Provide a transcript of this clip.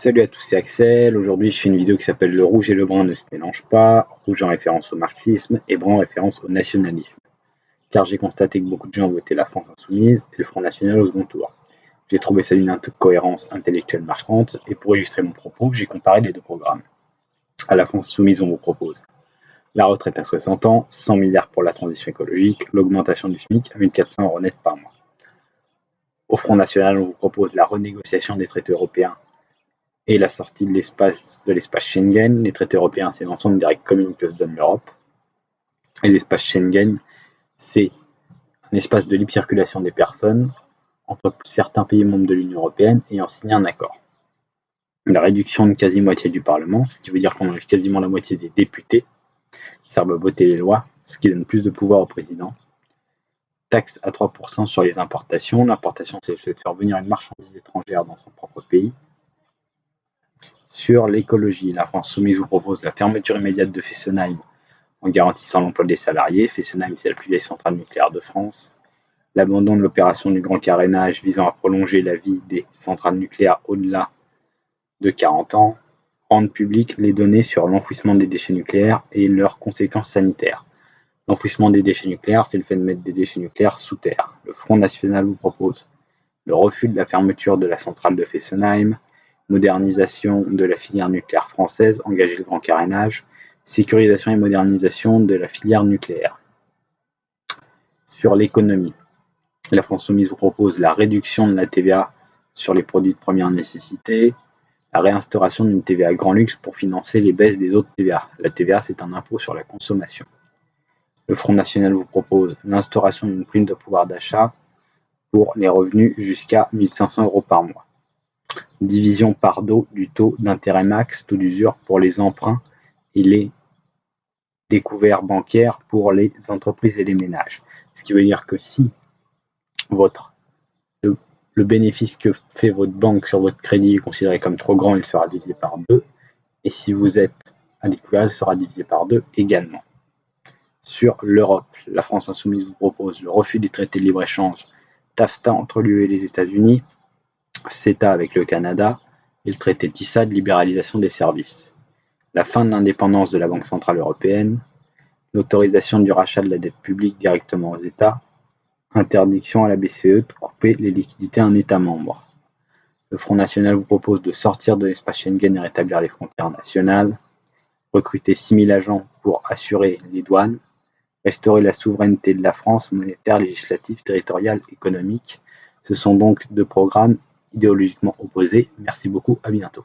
Salut à tous, c'est Axel. Aujourd'hui, je fais une vidéo qui s'appelle Le rouge et le brun ne se mélangent pas. Rouge en référence au marxisme et brun en référence au nationalisme. Car j'ai constaté que beaucoup de gens votaient la France insoumise et le Front National au second tour. J'ai trouvé ça d'une cohérence intellectuelle marquante et pour illustrer mon propos, j'ai comparé les deux programmes. À la France insoumise, on vous propose la retraite à 60 ans, 100 milliards pour la transition écologique, l'augmentation du SMIC à 1400 € net par mois. Au Front National, on vous propose la renégociation des traités européens et la sortie de l'espace Schengen. Les traités européens, c'est l'ensemble des règles communes que se donne l'Europe. Et l'espace Schengen, c'est un espace de libre circulation des personnes entre certains pays membres de l'Union européenne ayant signé un accord. La réduction de quasi-moitié du Parlement, ce qui veut dire qu'on enlève quasiment la moitié des députés qui servent à voter les lois, ce qui donne plus de pouvoir au président. Taxe à 3% sur les importations. L'importation, c'est le fait de faire venir une marchandise étrangère dans son propre pays. Sur l'écologie, la France soumise vous propose la fermeture immédiate de Fessenheim en garantissant l'emploi des salariés. Fessenheim, c'est la plus vieille centrale nucléaire de France. L'abandon de l'opération du grand carénage visant à prolonger la vie des centrales nucléaires au-delà de 40 ans. Rendre publiques les données sur l'enfouissement des déchets nucléaires et leurs conséquences sanitaires. L'enfouissement des déchets nucléaires, c'est le fait de mettre des déchets nucléaires sous terre. Le Front National vous propose le refus de la fermeture de la centrale de Fessenheim, modernisation de la filière nucléaire française, engager le grand carénage, sécurisation et modernisation de la filière nucléaire. Sur l'économie, la France soumise vous propose la réduction de la TVA sur les produits de première nécessité, la réinstauration d'une TVA grand luxe pour financer les baisses des autres TVA. La TVA, c'est un impôt sur la consommation. Le Front National vous propose l'instauration d'une prime de pouvoir d'achat pour les revenus jusqu'à 1500 € par mois. Division par deux du taux d'intérêt max, taux d'usure pour les emprunts et les découverts bancaires pour les entreprises et les ménages. Ce qui veut dire que si le bénéfice que fait votre banque sur votre crédit est considéré comme trop grand, il sera divisé par 2. Et si vous êtes à découvert, il sera divisé par 2 également. Sur l'Europe, la France insoumise vous propose le refus des traités de libre-échange TAFTA entre l'UE et les États-Unis, CETA avec le Canada et le traité TISA de libéralisation des services. La fin de l'indépendance de la Banque centrale européenne, l'autorisation du rachat de la dette publique directement aux États, interdiction à la BCE de couper les liquidités à un État membre. Le Front National vous propose de sortir de l'espace Schengen et rétablir les frontières nationales, recruter 6 000 agents pour assurer les douanes, restaurer la souveraineté de la France monétaire, législative, territoriale, économique. Ce sont donc deux programmes idéologiquement opposés. Merci beaucoup, à bientôt.